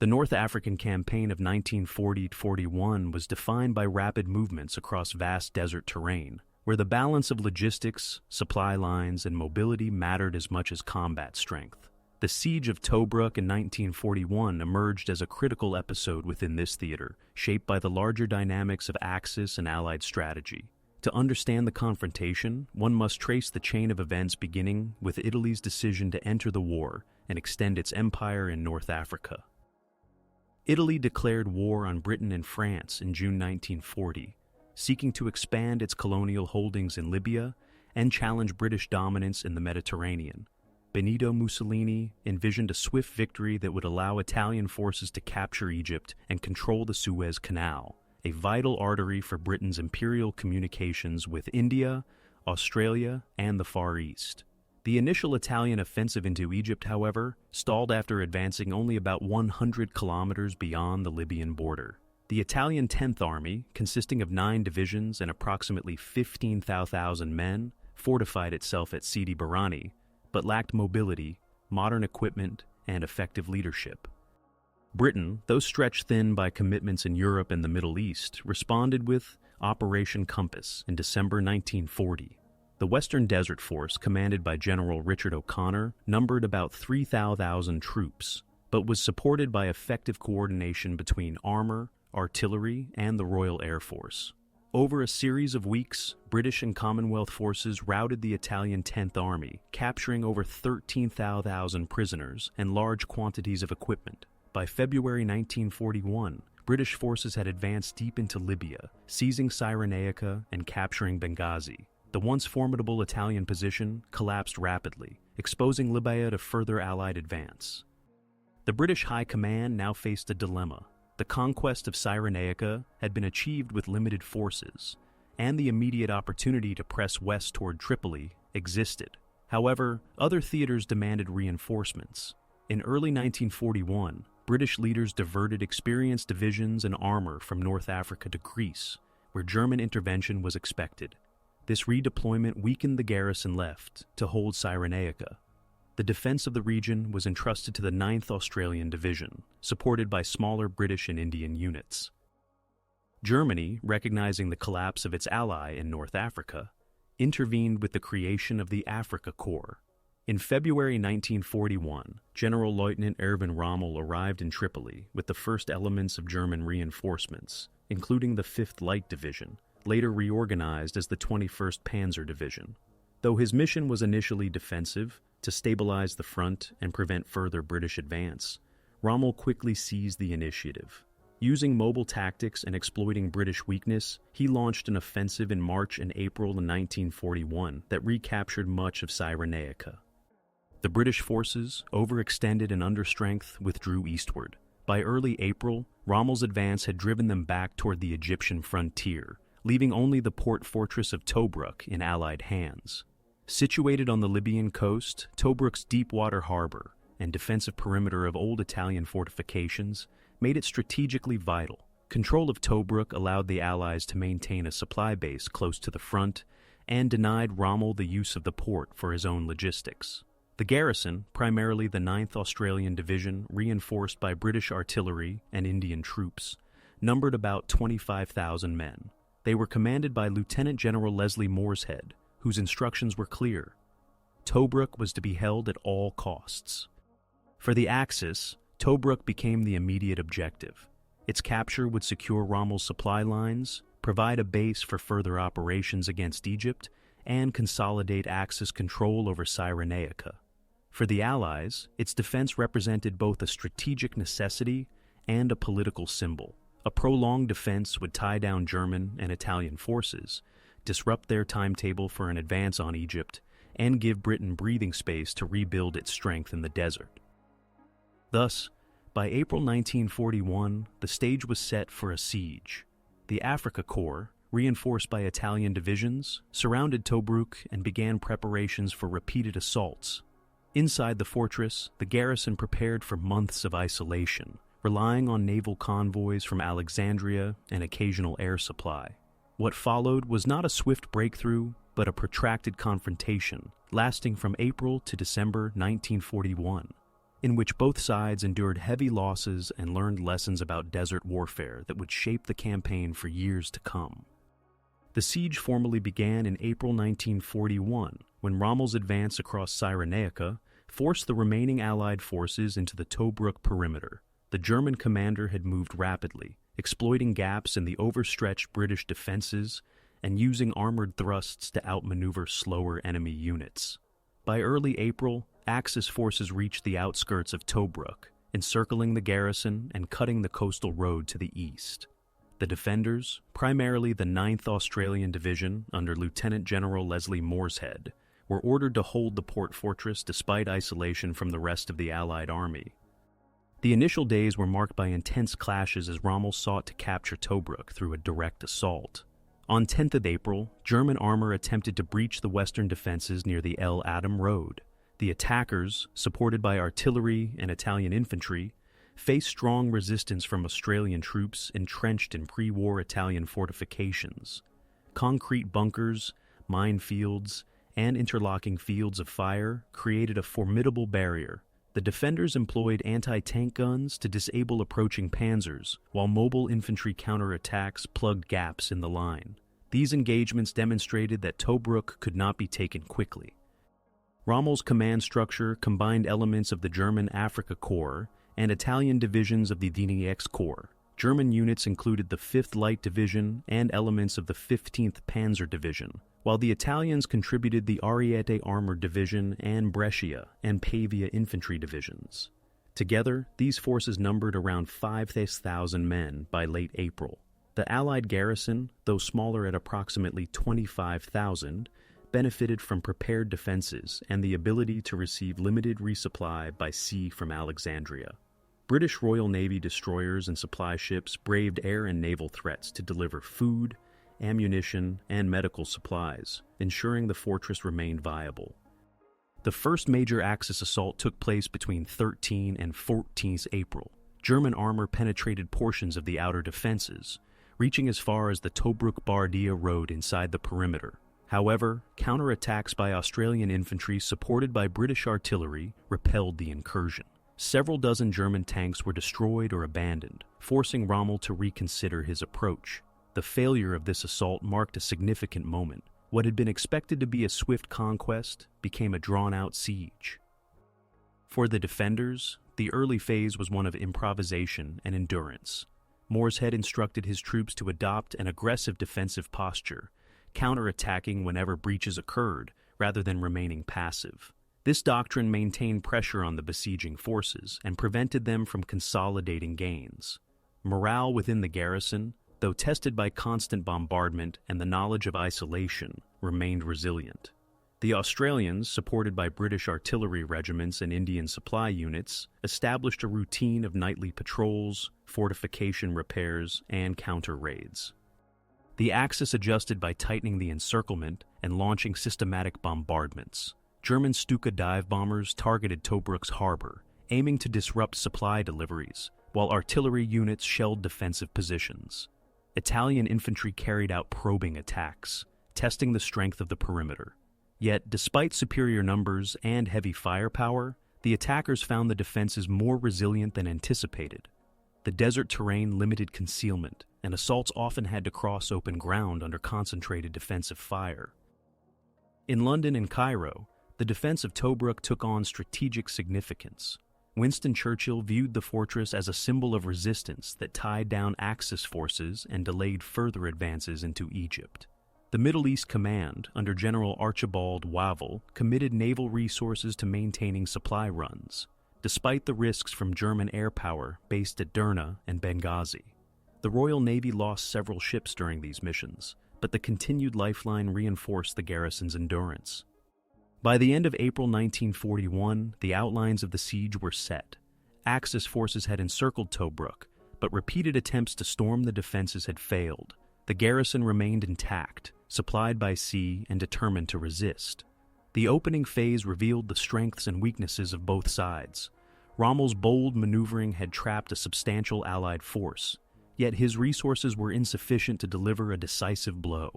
The North African campaign of 1940-41 was defined by rapid movements across vast desert terrain, where the balance of logistics, supply lines, and mobility mattered as much as combat strength. The Siege of Tobruk in 1941 emerged as a critical episode within this theater, shaped by the larger dynamics of Axis and Allied strategy. To understand the confrontation, one must trace the chain of events beginning with Italy's decision to enter the war and extend its empire in North Africa. Italy declared war on Britain and France in June 1940, seeking to expand its colonial holdings in Libya and challenge British dominance in the Mediterranean. Benito Mussolini envisioned a swift victory that would allow Italian forces to capture Egypt and control the Suez Canal, a vital artery for Britain's imperial communications with India, Australia, and the Far East. The initial Italian offensive into Egypt, however, stalled after advancing only about 100 kilometers beyond the Libyan border. The Italian 10th Army, consisting of 9 divisions and approximately 15,000 men, fortified itself at Sidi Barrani, but lacked mobility, modern equipment, and effective leadership. Britain, though stretched thin by commitments in Europe and the Middle East, responded with Operation Compass in December 1940. The Western Desert Force, commanded by General Richard O'Connor, numbered about 3,000 troops, but was supported by effective coordination between armor, artillery, and the Royal Air Force. Over a series of weeks, British and Commonwealth forces routed the Italian 10th Army, capturing over 13,000 prisoners and large quantities of equipment. By February 1941, British forces had advanced deep into Libya, seizing Cyrenaica and capturing Benghazi. The once formidable Italian position collapsed rapidly, exposing Libya to further Allied advance. The British High Command now faced a dilemma. The conquest of Cyrenaica had been achieved with limited forces, and the immediate opportunity to press west toward Tripoli existed. However, other theaters demanded reinforcements. In early 1941, British leaders diverted experienced divisions and armor from North Africa to Greece, where German intervention was expected. This redeployment weakened the garrison left to hold Cyrenaica. The defense of the region was entrusted to the 9th Australian Division, supported by smaller British and Indian units. Germany, recognizing the collapse of its ally in North Africa, intervened with the creation of the Africa Corps. In February 1941, General Lieutenant Erwin Rommel arrived in Tripoli with the first elements of German reinforcements, including the 5th Light Division, later reorganized as the 21st Panzer Division. Though his mission was initially defensive, to stabilize the front and prevent further British advance, Rommel quickly seized the initiative. Using mobile tactics and exploiting British weakness, he launched an offensive in March and April of 1941 that recaptured much of Cyrenaica. The British forces, overextended and understrength, withdrew eastward. By early April, Rommel's advance had driven them back toward the Egyptian frontier, leaving only the port fortress of Tobruk in Allied hands. Situated on the Libyan coast, Tobruk's deep-water harbor and defensive perimeter of old Italian fortifications made it strategically vital. Control of Tobruk allowed the Allies to maintain a supply base close to the front and denied Rommel the use of the port for his own logistics. The garrison, primarily the 9th Australian Division, reinforced by British artillery and Indian troops, numbered about 25,000 men. They were commanded by Lieutenant General Leslie Morshead, whose instructions were clear. Tobruk was to be held at all costs. For the Axis, Tobruk became the immediate objective. Its capture would secure Rommel's supply lines, provide a base for further operations against Egypt, and consolidate Axis control over Cyrenaica. For the Allies, its defense represented both a strategic necessity and a political symbol. A prolonged defense would tie down German and Italian forces, disrupt their timetable for an advance on Egypt, and give Britain breathing space to rebuild its strength in the desert. Thus, by April 1941, the stage was set for a siege. The Africa Corps, reinforced by Italian divisions, surrounded Tobruk and began preparations for repeated assaults. Inside the fortress, the garrison prepared for months of isolation, relying on naval convoys from Alexandria and occasional air supply. What followed was not a swift breakthrough, but a protracted confrontation, lasting from April to December 1941. in which both sides endured heavy losses and learned lessons about desert warfare that would shape the campaign for years to come. The siege formally began in April 1941, when Rommel's advance across Cyrenaica forced the remaining Allied forces into the Tobruk perimeter. The German commander had moved rapidly, exploiting gaps in the overstretched British defenses and using armored thrusts to outmaneuver slower enemy units. By early April, Axis forces reached the outskirts of Tobruk, encircling the garrison and cutting the coastal road to the east. The defenders, primarily the 9th Australian Division under Lieutenant General Leslie Morshead, were ordered to hold the port fortress despite isolation from the rest of the Allied army. The initial days were marked by intense clashes as Rommel sought to capture Tobruk through a direct assault. On 10th of April, German armor attempted to breach the western defenses near the El Adam Road. The attackers, supported by artillery and Italian infantry, faced strong resistance from Australian troops entrenched in pre-war Italian fortifications. Concrete bunkers, minefields, and interlocking fields of fire created a formidable barrier. The defenders employed anti-tank guns to disable approaching panzers, while mobile infantry counterattacks plugged gaps in the line. These engagements demonstrated that Tobruk could not be taken quickly. Rommel's command structure combined elements of the German Afrika Korps and Italian divisions of the Dniex Corps. German units included the 5th Light Division and elements of the 15th Panzer Division, while the Italians contributed the Ariete Armored Division and Brescia and Pavia infantry divisions. Together, these forces numbered around 5,000 men by late April. The Allied garrison, though smaller at approximately 25,000, benefited from prepared defenses and the ability to receive limited resupply by sea from Alexandria. British Royal Navy destroyers and supply ships braved air and naval threats to deliver food, ammunition, and medical supplies, ensuring the fortress remained viable. The first major Axis assault took place between 13 and 14 April. German armor penetrated portions of the outer defenses, reaching as far as the Tobruk-Bardia road inside the perimeter. However, counterattacks by Australian infantry supported by British artillery repelled the incursion. Several dozen German tanks were destroyed or abandoned, forcing Rommel to reconsider his approach. The failure of this assault marked a significant moment. What had been expected to be a swift conquest became a drawn-out siege. For the defenders, the early phase was one of improvisation and endurance. Morshead instructed his troops to adopt an aggressive defensive posture, counterattacking whenever breaches occurred rather than remaining passive. This doctrine maintained pressure on the besieging forces and prevented them from consolidating gains. Morale within the garrison, though tested by constant bombardment and the knowledge of isolation, remained resilient. The Australians, supported by British artillery regiments and Indian supply units, established a routine of nightly patrols, fortification repairs, and counter-raids. The Axis adjusted by tightening the encirclement and launching systematic bombardments. German Stuka dive bombers targeted Tobruk's harbor, aiming to disrupt supply deliveries, while artillery units shelled defensive positions. Italian infantry carried out probing attacks, testing the strength of the perimeter. Yet, despite superior numbers and heavy firepower, the attackers found the defenses more resilient than anticipated. The desert terrain limited concealment, and assaults often had to cross open ground under concentrated defensive fire. In London and Cairo, the defense of Tobruk took on strategic significance. Winston Churchill viewed the fortress as a symbol of resistance that tied down Axis forces and delayed further advances into Egypt. The Middle East Command, under General Archibald Wavell, committed naval resources to maintaining supply runs, despite the risks from German air power based at Derna and Benghazi. The Royal Navy lost several ships during these missions, but the continued lifeline reinforced the garrison's endurance. By the end of April 1941, the outlines of the siege were set. Axis forces had encircled Tobruk, but repeated attempts to storm the defenses had failed. The garrison remained intact, supplied by sea and determined to resist. The opening phase revealed the strengths and weaknesses of both sides. Rommel's bold maneuvering had trapped a substantial Allied force, yet his resources were insufficient to deliver a decisive blow.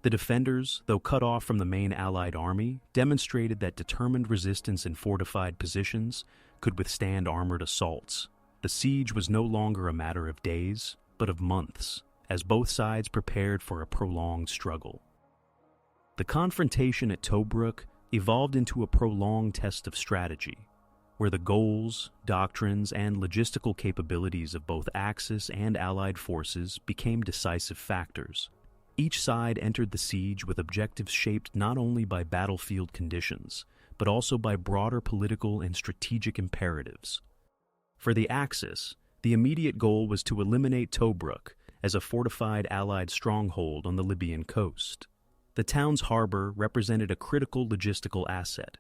The defenders, though cut off from the main Allied army, demonstrated that determined resistance in fortified positions could withstand armored assaults. The siege was no longer a matter of days, but of months, as both sides prepared for a prolonged struggle. The confrontation at Tobruk evolved into a prolonged test of strategy, where the goals, doctrines, and logistical capabilities of both Axis and Allied forces became decisive factors. Each side entered the siege with objectives shaped not only by battlefield conditions, but also by broader political and strategic imperatives. For the Axis, the immediate goal was to eliminate Tobruk as a fortified Allied stronghold on the Libyan coast. The town's harbor represented a critical logistical asset.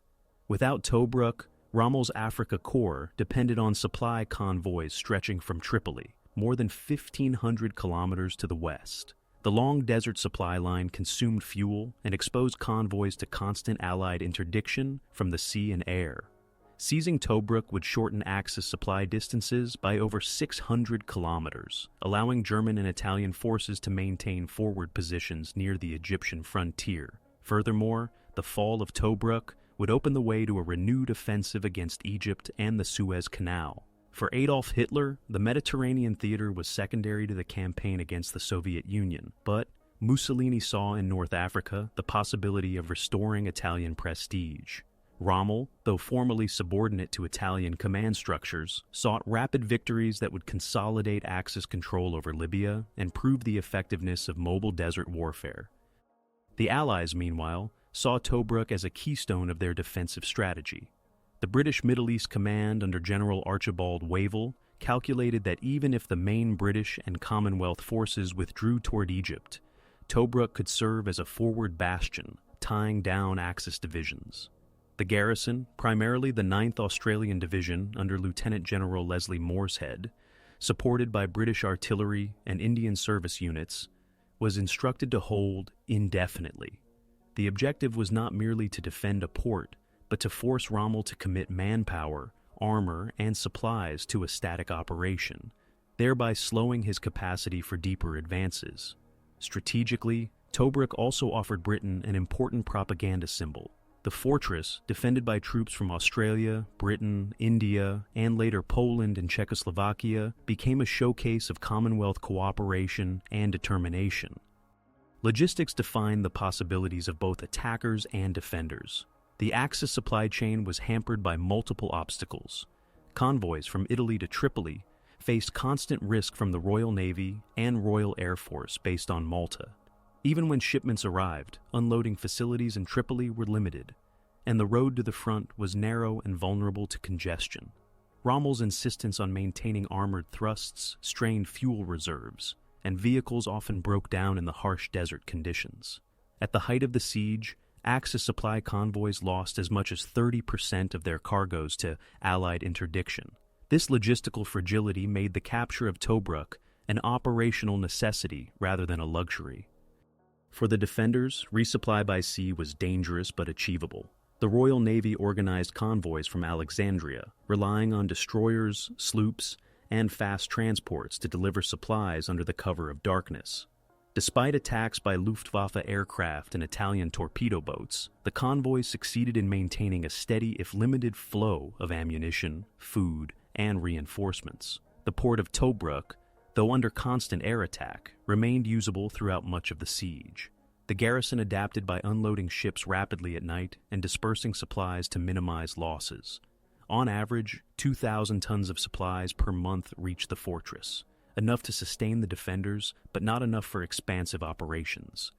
Without Tobruk, Rommel's Africa Corps depended on supply convoys stretching from Tripoli, more than 1,500 kilometers to the west. The long desert supply line consumed fuel and exposed convoys to constant Allied interdiction from the sea and air. Seizing Tobruk would shorten Axis supply distances by over 600 kilometers, allowing German and Italian forces to maintain forward positions near the Egyptian frontier. Furthermore, the fall of Tobruk would open the way to a renewed offensive against Egypt and the Suez Canal. For Adolf Hitler, the Mediterranean theater was secondary to the campaign against the Soviet Union, but Mussolini saw in North Africa the possibility of restoring Italian prestige. Rommel, though formally subordinate to Italian command structures, sought rapid victories that would consolidate Axis control over Libya and prove the effectiveness of mobile desert warfare. The Allies, meanwhile, saw Tobruk as a keystone of their defensive strategy. The British Middle East Command under General Archibald Wavell calculated that even if the main British and Commonwealth forces withdrew toward Egypt, Tobruk could serve as a forward bastion, tying down Axis divisions. The garrison, primarily the 9th Australian Division under Lieutenant General Leslie Morshead, supported by British artillery and Indian service units, was instructed to hold indefinitely. The objective was not merely to defend a port, but to force Rommel to commit manpower, armor, and supplies to a static operation, thereby slowing his capacity for deeper advances. Strategically, Tobruk also offered Britain an important propaganda symbol. The fortress, defended by troops from Australia, Britain, India, and later Poland and Czechoslovakia, became a showcase of Commonwealth cooperation and determination. Logistics defined the possibilities of both attackers and defenders. The Axis supply chain was hampered by multiple obstacles. Convoys from Italy to Tripoli faced constant risk from the Royal Navy and Royal Air Force based on Malta. Even when shipments arrived, unloading facilities in Tripoli were limited, and the road to the front was narrow and vulnerable to congestion. Rommel's insistence on maintaining armored thrusts strained fuel reserves, and vehicles often broke down in the harsh desert conditions. At the height of the siege, Axis supply convoys lost as much as 30% of their cargoes to Allied interdiction. This logistical fragility made the capture of Tobruk an operational necessity rather than a luxury. For the defenders, resupply by sea was dangerous but achievable. The Royal Navy organized convoys from Alexandria, relying on destroyers, sloops, and fast transports to deliver supplies under the cover of darkness. Despite attacks by Luftwaffe aircraft and Italian torpedo boats, the convoys succeeded in maintaining a steady if limited flow of ammunition, food, and reinforcements. The port of Tobruk, though under constant air attack, remained usable throughout much of the siege. The garrison adapted by unloading ships rapidly at night and dispersing supplies to minimize losses. On average, 2,000 tons of supplies per month reached the fortress, enough to sustain the defenders, but not enough for expansive operations.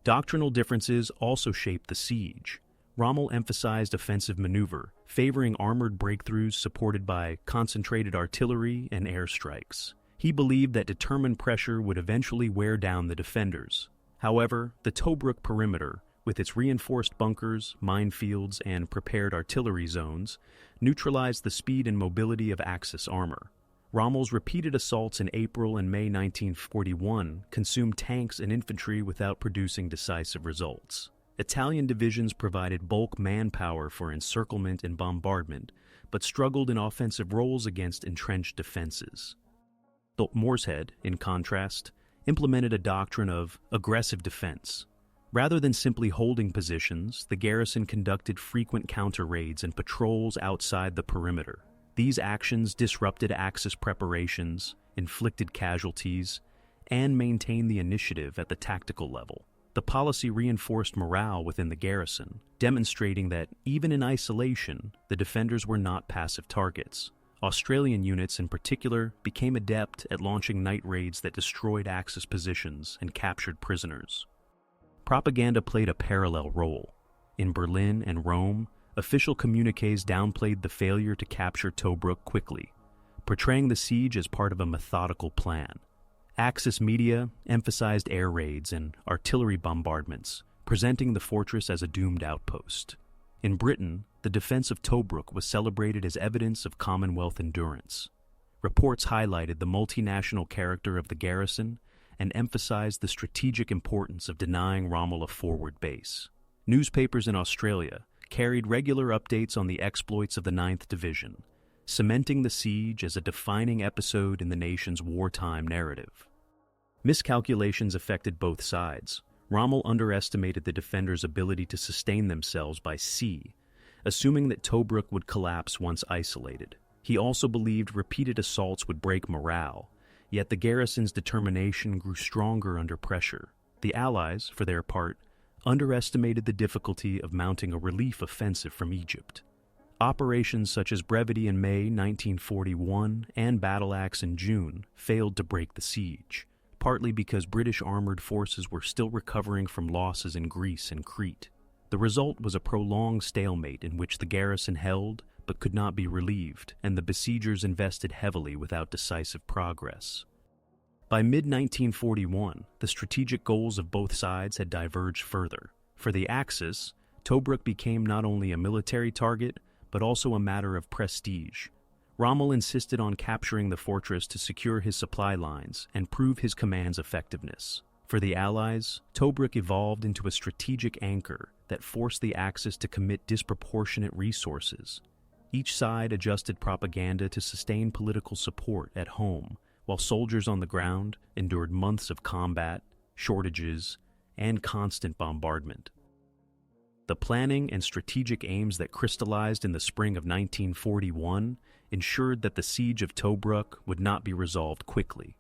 Doctrinal differences also shaped the siege. Rommel emphasized offensive maneuver, favoring armored breakthroughs supported by concentrated artillery and airstrikes. He believed that determined pressure would eventually wear down the defenders. However, the Tobruk perimeter, with its reinforced bunkers, minefields, and prepared artillery zones, neutralized the speed and mobility of Axis armor. Rommel's repeated assaults in April and May 1941 consumed tanks and infantry without producing decisive results. Italian divisions provided bulk manpower for encirclement and bombardment, but struggled in offensive roles against entrenched defenses. Morshead, in contrast, implemented a doctrine of aggressive defense. Rather than simply holding positions, the garrison conducted frequent counter-raids and patrols outside the perimeter. These actions disrupted Axis preparations, inflicted casualties, and maintained the initiative at the tactical level. The policy reinforced morale within the garrison, demonstrating that, even in isolation, the defenders were not passive targets. Australian units in particular became adept at launching night raids that destroyed Axis positions and captured prisoners. Propaganda played a parallel role. In Berlin and Rome, official communiques downplayed the failure to capture Tobruk quickly, portraying the siege as part of a methodical plan. Axis media emphasized air raids and artillery bombardments, presenting the fortress as a doomed outpost. In Britain, the defense of Tobruk was celebrated as evidence of Commonwealth endurance. Reports highlighted the multinational character of the garrison and emphasized the strategic importance of denying Rommel a forward base. Newspapers in Australia carried regular updates on the exploits of the 9th Division, cementing the siege as a defining episode in the nation's wartime narrative. Miscalculations affected both sides. Rommel underestimated the defenders' ability to sustain themselves by sea, assuming that Tobruk would collapse once isolated. He also believed repeated assaults would break morale, yet the garrison's determination grew stronger under pressure. The Allies, for their part, underestimated the difficulty of mounting a relief offensive from Egypt. Operations such as Brevity in May 1941 and Battle Axe in June failed to break the siege, partly because British armored forces were still recovering from losses in Greece and Crete. The result was a prolonged stalemate in which the garrison held but could not be relieved, and the besiegers invested heavily without decisive progress. By mid-1941, the strategic goals of both sides had diverged further. For the Axis, Tobruk became not only a military target, but also a matter of prestige. Rommel insisted on capturing the fortress to secure his supply lines and prove his command's effectiveness. For the Allies, Tobruk evolved into a strategic anchor that forced the Axis to commit disproportionate resources. Each side adjusted propaganda to sustain political support at home, while soldiers on the ground endured months of combat, shortages, and constant bombardment. The planning and strategic aims that crystallized in the spring of 1941 ensured that the siege of Tobruk would not be resolved quickly.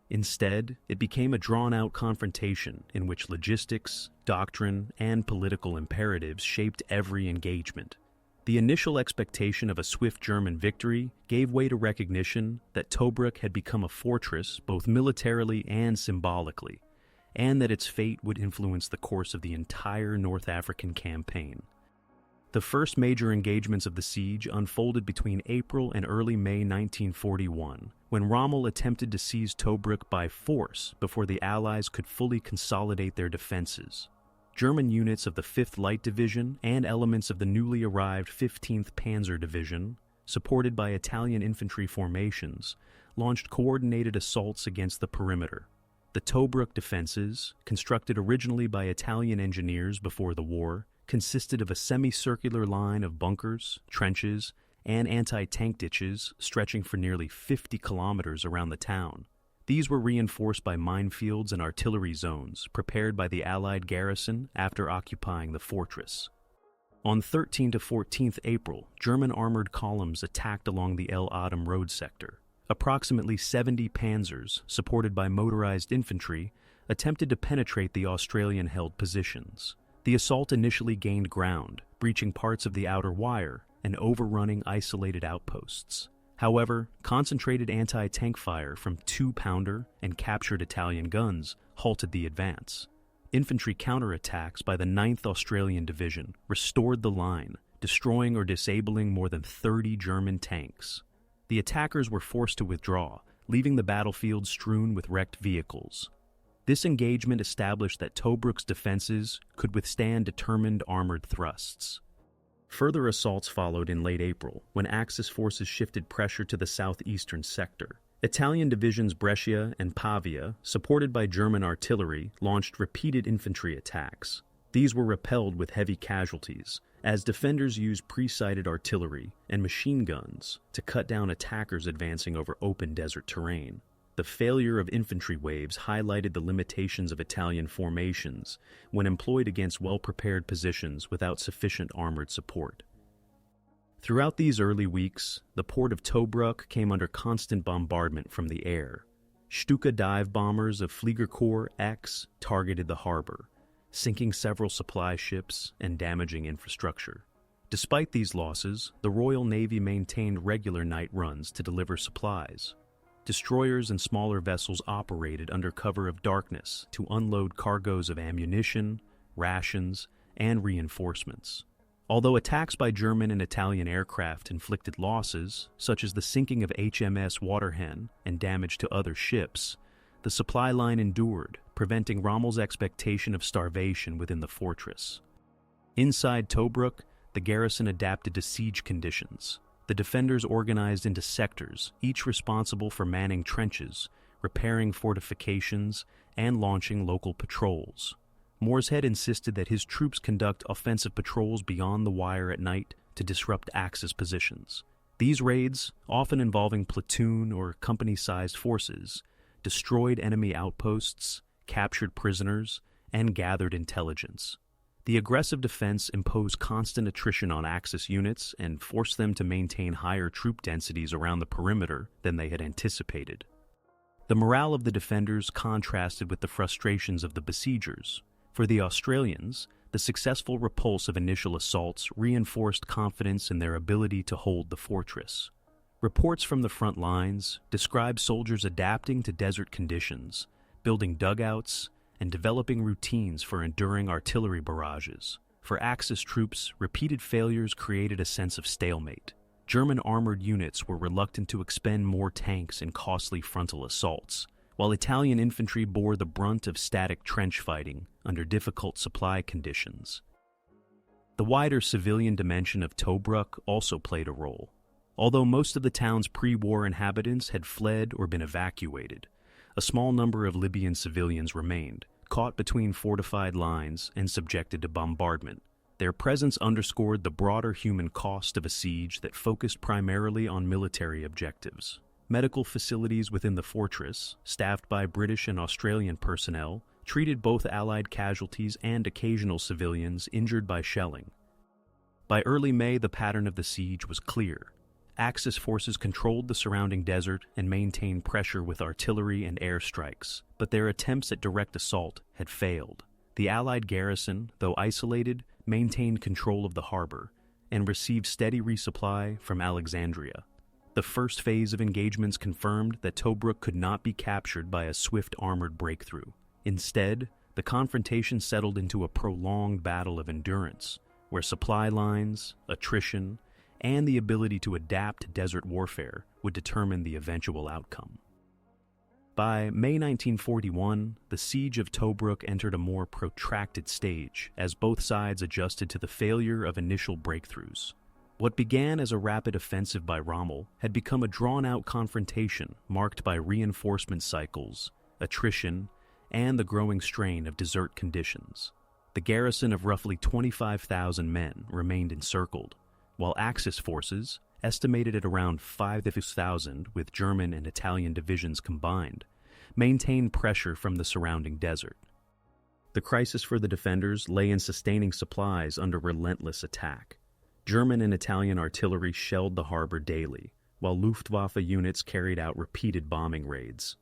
Instead, it became a drawn-out confrontation in which logistics, doctrine, and political imperatives shaped every engagement. The initial expectation of a swift German victory gave way to recognition that Tobruk had become a fortress both militarily and symbolically, and that its fate would influence the course of the entire North African campaign. The first major engagements of the siege unfolded between April and early May 1941, when Rommel attempted to seize Tobruk by force before the Allies could fully consolidate their defenses. German units of the 5th Light Division and elements of the newly arrived 15th Panzer Division, supported by Italian infantry formations, launched coordinated assaults against the perimeter. The Tobruk defenses, constructed originally by Italian engineers before the war, consisted of a semicircular line of bunkers, trenches, and anti-tank ditches stretching for nearly 50 kilometers around the town. These were reinforced by minefields and artillery zones prepared by the Allied garrison after occupying the fortress. On 13 to 14th April, German armored columns attacked along the El Adem road sector. Approximately 70 panzers, supported by motorized infantry, attempted to penetrate the Australian-held positions. The assault initially gained ground, breaching parts of the outer wire and overrunning isolated outposts. However, concentrated anti-tank fire from 2-pounder and captured Italian guns halted the advance. Infantry counterattacks by the 9th Australian Division restored the line, destroying or disabling more than 30 German tanks. The attackers were forced to withdraw, leaving the battlefield strewn with wrecked vehicles. This engagement established that Tobruk's defenses could withstand determined armored thrusts. Further assaults followed in late April, when Axis forces shifted pressure to the southeastern sector. Italian divisions Brescia and Pavia, supported by German artillery, launched repeated infantry attacks. These were repelled with heavy casualties, as defenders used pre-sighted artillery and machine guns to cut down attackers advancing over open desert terrain. the failure of infantry waves highlighted the limitations of Italian formations when employed against well-prepared positions without sufficient armored support. Throughout these early weeks, the port of Tobruk came under constant bombardment from the air. Stuka dive bombers of Fliegerkorps X targeted the harbor, sinking several supply ships and damaging infrastructure. Despite these losses, the Royal Navy maintained regular night runs to deliver supplies. Destroyers and smaller vessels operated under cover of darkness to unload cargoes of ammunition, rations, and reinforcements. Although attacks by German and Italian aircraft inflicted losses, such as the sinking of HMS Waterhen and damage to other ships, the supply line endured, preventing Rommel's expectation of starvation within the fortress. Inside Tobruk, the garrison adapted to siege conditions. The defenders organized into sectors, each responsible for manning trenches, repairing fortifications, and launching local patrols. Morshead insisted that his troops conduct offensive patrols beyond the wire at night to disrupt Axis positions. These raids, often involving platoon or company-sized forces, destroyed enemy outposts, captured prisoners, and gathered intelligence. The aggressive defense imposed constant attrition on Axis units and forced them to maintain higher troop densities around the perimeter than they had anticipated. The morale of the defenders contrasted with the frustrations of the besiegers. For the Australians, the successful repulse of initial assaults reinforced confidence in their ability to hold the fortress. Reports from the front lines describe soldiers adapting to desert conditions, building dugouts, and developing routines for enduring artillery barrages. For Axis troops, repeated failures created a sense of stalemate. German armored units were reluctant to expend more tanks in costly frontal assaults, while Italian infantry bore the brunt of static trench fighting under difficult supply conditions. The wider civilian dimension of Tobruk also played a role. Although most of the town's pre-war inhabitants had fled or been evacuated, a small number of Libyan civilians remained, caught between fortified lines and subjected to bombardment. Their presence underscored the broader human cost of a siege that focused primarily on military objectives. Medical facilities within the fortress, staffed by British and Australian personnel, treated both Allied casualties and occasional civilians injured by shelling. By early May, the pattern of the siege was clear. Axis forces controlled the surrounding desert and maintained pressure with artillery and airstrikes, but their attempts at direct assault had failed. The Allied garrison, though isolated, maintained control of the harbor and received steady resupply from Alexandria. The first phase of engagements confirmed that Tobruk could not be captured by a swift armored breakthrough. Instead, the confrontation settled into a prolonged battle of endurance, where supply lines, attrition, and the ability to adapt to desert warfare would determine the eventual outcome. By May 1941, the siege of Tobruk entered a more protracted stage as both sides adjusted to the failure of initial breakthroughs. What began as a rapid offensive by Rommel had become a drawn-out confrontation marked by reinforcement cycles, attrition, and the growing strain of desert conditions. The garrison of roughly 25,000 men remained encircled, while Axis forces, estimated at around 5,000 with German and Italian divisions combined, maintained pressure from the surrounding desert. The crisis for the defenders lay in sustaining supplies under relentless attack. German and Italian artillery shelled the harbor daily, while Luftwaffe units carried out repeated bombing raids.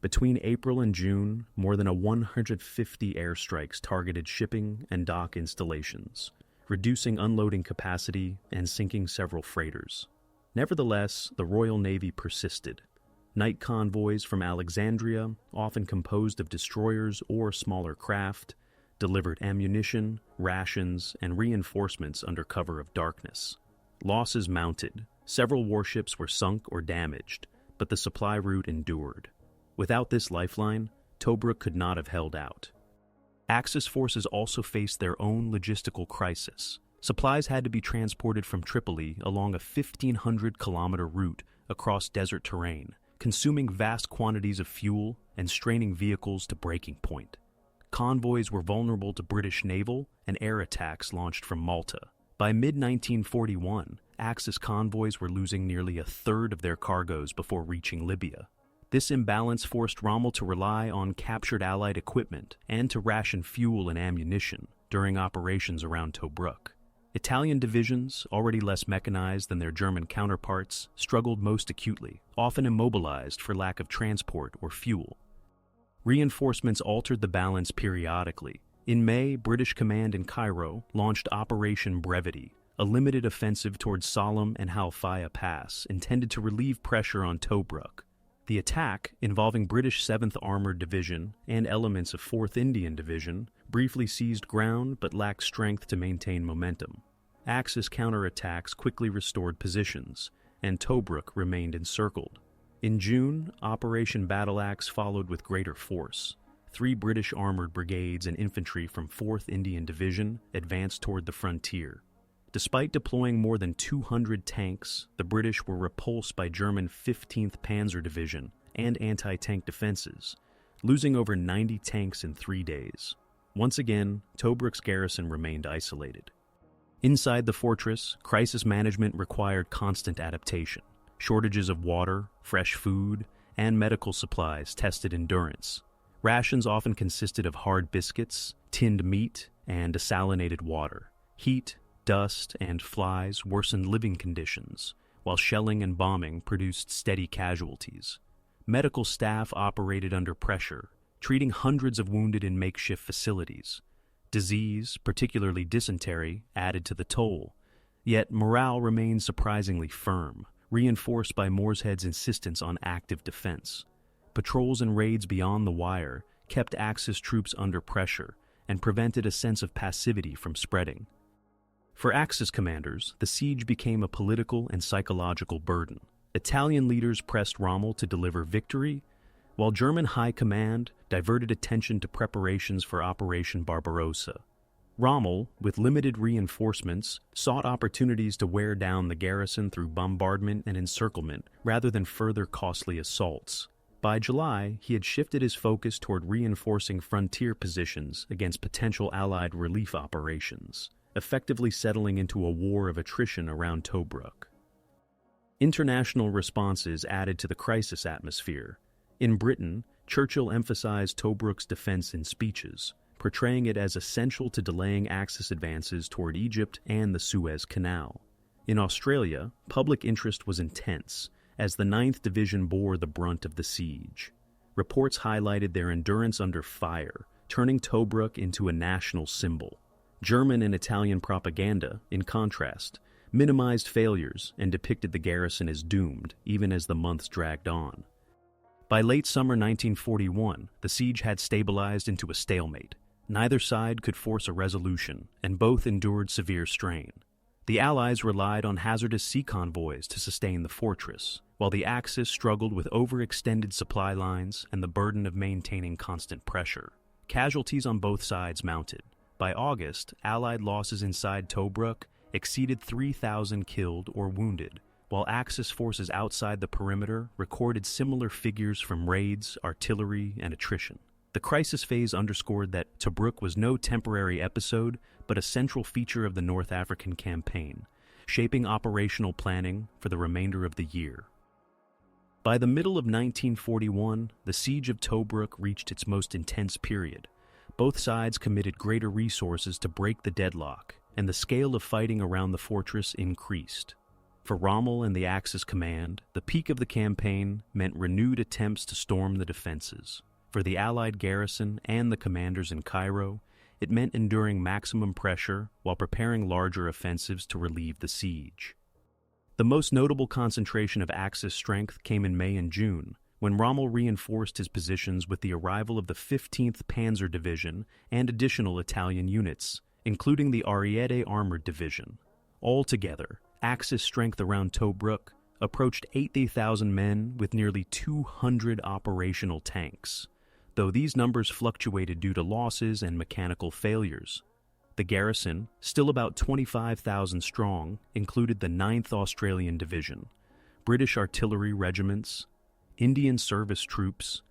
Between April and June, more than 150 airstrikes targeted shipping and dock installations, reducing unloading capacity and sinking several freighters. Nevertheless, the Royal Navy persisted. Night convoys from Alexandria, often composed of destroyers or smaller craft, delivered ammunition, rations, and reinforcements under cover of darkness. Losses mounted. Several warships were sunk or damaged, but the supply route endured. Without this lifeline, Tobruk could not have held out. Axis forces also faced their own logistical crisis. Supplies had to be transported from Tripoli along a 1,500-kilometer route across desert terrain, consuming vast quantities of fuel and straining vehicles to breaking point. Convoys were vulnerable to British naval and air attacks launched from Malta. By mid-1941, Axis convoys were losing nearly a third of their cargoes before reaching Libya. This imbalance forced Rommel to rely on captured Allied equipment and to ration fuel and ammunition during operations around Tobruk. Italian divisions, already less mechanized than their German counterparts, struggled most acutely, often immobilized for lack of transport or fuel. Reinforcements altered the balance periodically. In May, British command in Cairo launched Operation Brevity, a limited offensive towards Sollum and Halfaya Pass intended to relieve pressure on Tobruk. The attack, involving British 7th Armored Division and elements of 4th Indian Division, briefly seized ground but lacked strength to maintain momentum. Axis counterattacks quickly restored positions, and Tobruk remained encircled. In June, Operation Battle Axe followed with greater force. 3 British armored brigades and infantry from 4th Indian Division advanced toward the frontier. Despite deploying more than 200 tanks, the British were repulsed by German 15th Panzer Division and anti-tank defenses, losing over 90 tanks in 3 days. Once again, Tobruk's garrison remained isolated. Inside the fortress, crisis management required constant adaptation. Shortages of water, fresh food, and medical supplies tested endurance. Rations often consisted of hard biscuits, tinned meat, and desalinated water. Heat, dust, and flies worsened living conditions, while shelling and bombing produced steady casualties. Medical staff operated under pressure, treating hundreds of wounded in makeshift facilities. Disease, particularly dysentery, added to the toll, yet morale remained surprisingly firm, reinforced by Mooreshead's insistence on active defense. Patrols and raids beyond the wire kept Axis troops under pressure and prevented a sense of passivity from spreading. For Axis commanders, the siege became a political and psychological burden. Italian leaders pressed Rommel to deliver victory, while German high command diverted attention to preparations for Operation Barbarossa. Rommel, with limited reinforcements, sought opportunities to wear down the garrison through bombardment and encirclement rather than further costly assaults. By July, he had shifted his focus toward reinforcing frontier positions against potential Allied relief operations, effectively settling into a war of attrition around Tobruk. International responses added to the crisis atmosphere. In Britain, Churchill emphasized Tobruk's defense in speeches, portraying it as essential to delaying Axis advances toward Egypt and the Suez Canal. In Australia, public interest was intense, as the 9th Division bore the brunt of the siege. Reports highlighted their endurance under fire, turning Tobruk into a national symbol. German and Italian propaganda, in contrast, minimized failures and depicted the garrison as doomed, even as the months dragged on. By late summer 1941, the siege had stabilized into a stalemate. Neither side could force a resolution, and both endured severe strain. The Allies relied on hazardous sea convoys to sustain the fortress, while the Axis struggled with overextended supply lines and the burden of maintaining constant pressure. Casualties on both sides mounted. By August, Allied losses inside Tobruk exceeded 3,000 killed or wounded, while Axis forces outside the perimeter recorded similar figures from raids, artillery, and attrition. The crisis phase underscored that Tobruk was no temporary episode, but a central feature of the North African campaign, shaping operational planning for the remainder of the year. By the middle of 1941, the siege of Tobruk reached its most intense period. Both sides committed greater resources to break the deadlock, and the scale of fighting around the fortress increased. For Rommel and the Axis command, the peak of the campaign meant renewed attempts to storm the defenses. For the Allied garrison and the commanders in Cairo, it meant enduring maximum pressure while preparing larger offensives to relieve the siege. The most notable concentration of Axis strength came in May and June, when Rommel reinforced his positions with the arrival of the 15th Panzer Division and additional Italian units, including the Ariete Armored Division. Altogether, Axis strength around Tobruk approached 80,000 men with nearly 200 operational tanks, though these numbers fluctuated due to losses and mechanical failures. The garrison, still about 25,000 strong, included the 9th Australian Division, British artillery regiments, Indian service troops,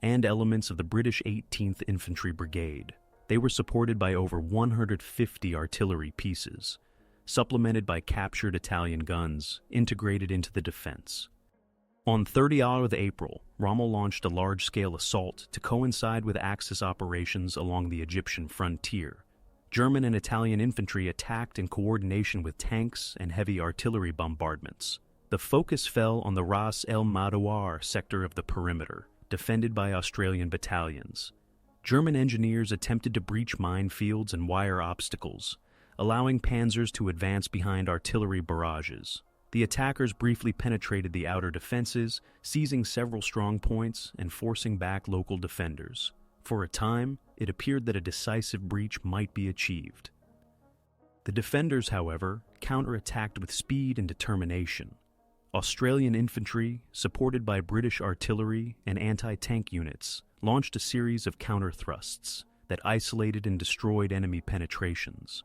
and elements of the British 18th Infantry Brigade. They were supported by over 150 artillery pieces, supplemented by captured Italian guns integrated into the defense. On 30th April, Rommel launched a large-scale assault to coincide with Axis operations along the Egyptian frontier. German and Italian infantry attacked in coordination with tanks and heavy artillery bombardments. The focus fell on the Ras El Madouar sector of the perimeter, defended by Australian battalions. German engineers attempted to breach minefields and wire obstacles, allowing panzers to advance behind artillery barrages. The attackers briefly penetrated the outer defenses, seizing several strong points and forcing back local defenders. For a time, it appeared that a decisive breach might be achieved. The defenders, however, counterattacked with speed and determination. Australian infantry, supported by British artillery and anti-tank units, launched a series of counter-thrusts that isolated and destroyed enemy penetrations.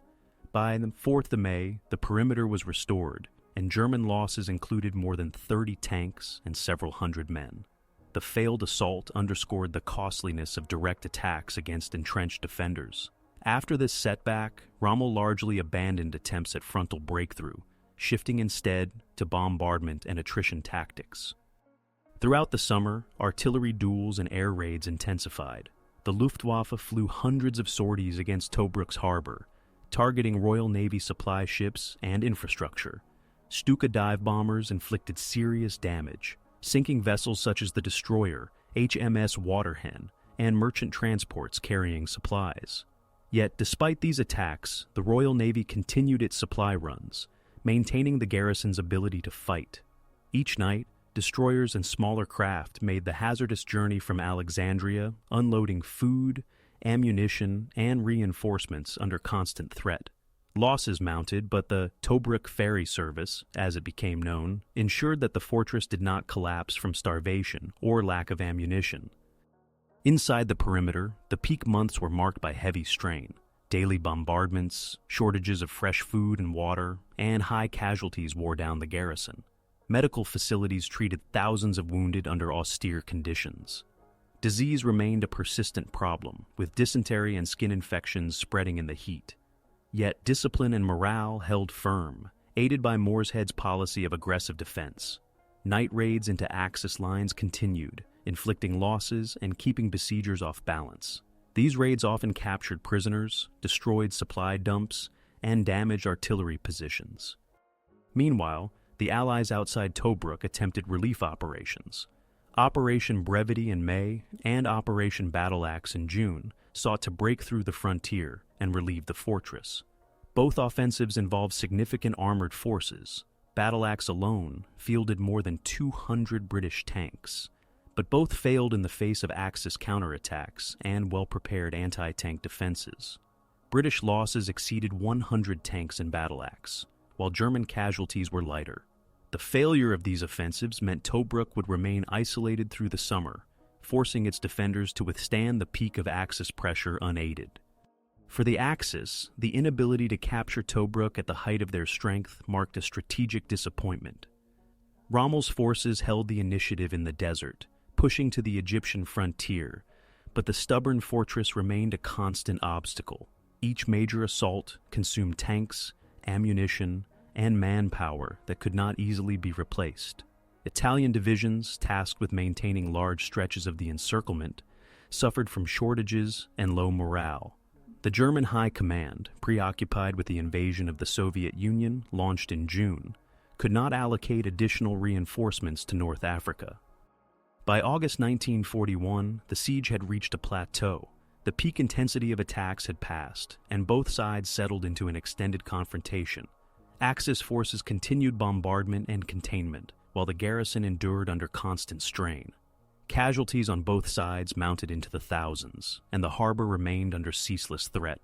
By the 4th of May, the perimeter was restored, and German losses included more than 30 tanks and several hundred men. The failed assault underscored the costliness of direct attacks against entrenched defenders. After this setback, Rommel largely abandoned attempts at frontal breakthrough, shifting instead to bombardment and attrition tactics. Throughout the summer, artillery duels and air raids intensified. The Luftwaffe flew hundreds of sorties against Tobruk's harbor, targeting Royal Navy supply ships and infrastructure. Stuka dive bombers inflicted serious damage, sinking vessels such as the destroyer, HMS Waterhen, and merchant transports carrying supplies. Yet, despite these attacks, the Royal Navy continued its supply runs, maintaining the garrison's ability to fight. Each night, destroyers and smaller craft made the hazardous journey from Alexandria, unloading food, ammunition, and reinforcements under constant threat. Losses mounted, but the Tobruk ferry service, as it became known, ensured that the fortress did not collapse from starvation or lack of ammunition. Inside the perimeter, the peak months were marked by heavy strain. Daily bombardments, shortages of fresh food and water, and high casualties wore down the garrison. Medical facilities treated thousands of wounded under austere conditions. Disease remained a persistent problem, with dysentery and skin infections spreading in the heat. Yet discipline and morale held firm, aided by Mooreshead's policy of aggressive defense. Night raids into Axis lines continued, inflicting losses and keeping besiegers off balance. These raids often captured prisoners, destroyed supply dumps, and damaged artillery positions. Meanwhile, the Allies outside Tobruk attempted relief operations. Operation Brevity in May and Operation Battle Axe in June sought to break through the frontier and relieve the fortress. Both offensives involved significant armored forces. Battle Axe alone fielded more than 200 British tanks, but both failed in the face of Axis counterattacks and well-prepared anti-tank defenses. British losses exceeded 100 tanks in Battle Axe, while German casualties were lighter. The failure of these offensives meant Tobruk would remain isolated through the summer, forcing its defenders to withstand the peak of Axis pressure unaided. For the Axis, the inability to capture Tobruk at the height of their strength marked a strategic disappointment. Rommel's forces held the initiative in the desert, pushing to the Egyptian frontier, but the stubborn fortress remained a constant obstacle. Each major assault consumed tanks, ammunition, and manpower that could not easily be replaced. Italian divisions, tasked with maintaining large stretches of the encirclement, suffered from shortages and low morale. The German High Command, preoccupied with the invasion of the Soviet Union launched in June, could not allocate additional reinforcements to North Africa. By August 1941, the siege had reached a plateau. The peak intensity of attacks had passed, and both sides settled into an extended confrontation. Axis forces continued bombardment and containment, while the garrison endured under constant strain. Casualties on both sides mounted into the thousands, and the harbor remained under ceaseless threat.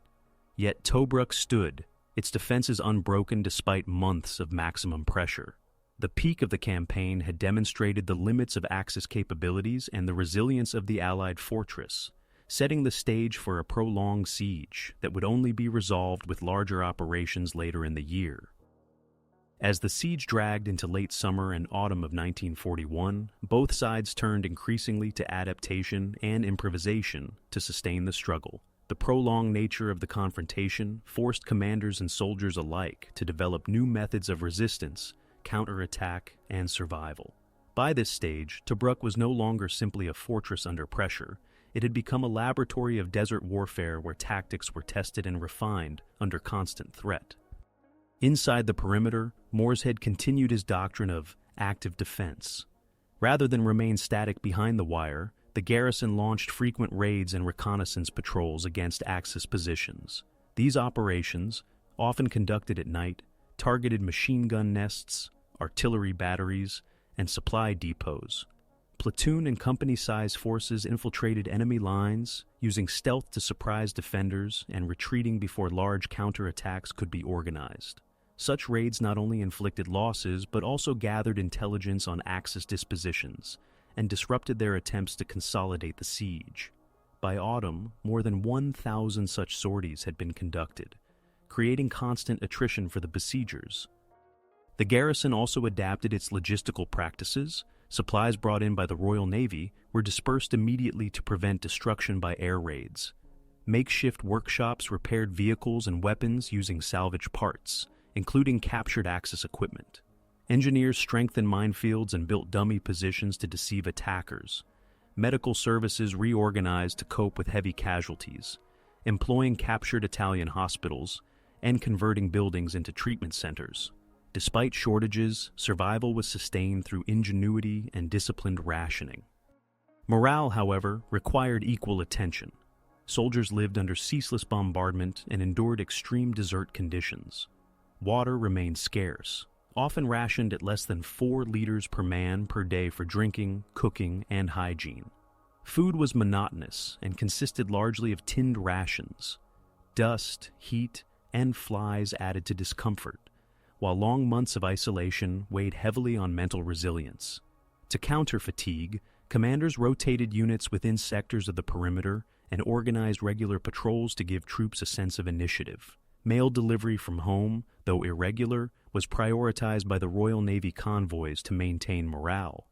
Yet Tobruk stood, its defenses unbroken despite months of maximum pressure. The peak of the campaign had demonstrated the limits of Axis capabilities and the resilience of the Allied fortress, setting the stage for a prolonged siege that would only be resolved with larger operations later in the year. As the siege dragged into late summer and autumn of 1941, both sides turned increasingly to adaptation and improvisation to sustain the struggle. The prolonged nature of the confrontation forced commanders and soldiers alike to develop new methods of resistance, counterattack, and survival. By this stage, Tobruk was no longer simply a fortress under pressure. It had become a laboratory of desert warfare where tactics were tested and refined under constant threat. Inside the perimeter, Morshead continued his doctrine of active defense. Rather than remain static behind the wire, the garrison launched frequent raids and reconnaissance patrols against Axis positions. These operations, often conducted at night, targeted machine gun nests, artillery batteries, and supply depots. Platoon and company-sized forces infiltrated enemy lines, using stealth to surprise defenders and retreating before large counterattacks could be organized. Such raids not only inflicted losses but also gathered intelligence on Axis dispositions and disrupted their attempts to consolidate the siege. By autumn, more than 1,000 such sorties had been conducted, creating constant attrition for the besiegers. The garrison also adapted its logistical practices. Supplies brought in by the Royal Navy were dispersed immediately to prevent destruction by air raids. Makeshift workshops repaired vehicles and weapons using salvage parts, including captured Axis equipment. Engineers strengthened minefields and built dummy positions to deceive attackers. Medical services reorganized to cope with heavy casualties, employing captured Italian hospitals and converting buildings into treatment centers. Despite shortages, survival was sustained through ingenuity and disciplined rationing. Morale, however, required equal attention. Soldiers lived under ceaseless bombardment and endured extreme desert conditions. Water remained scarce, often rationed at less than 4 liters per man per day for drinking, cooking, and hygiene. Food was monotonous and consisted largely of tinned rations. Dust, heat, and flies added to discomfort, while long months of isolation weighed heavily on mental resilience. To counter fatigue, commanders rotated units within sectors of the perimeter and organized regular patrols to give troops a sense of initiative. Mail delivery from home, though irregular, was prioritized by the Royal Navy convoys to maintain morale.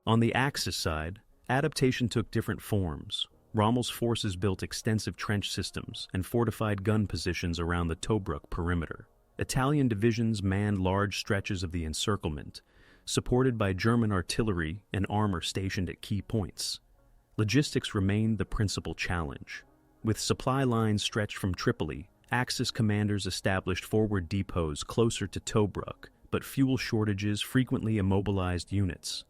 On the Axis side, adaptation took different forms. Rommel's forces built extensive trench systems and fortified gun positions around the Tobruk perimeter. Italian divisions manned large stretches of the encirclement, supported by German artillery and armor stationed at key points. Logistics remained the principal challenge. With supply lines stretched from Tripoli, Axis commanders established forward depots closer to Tobruk, but fuel shortages frequently immobilized units.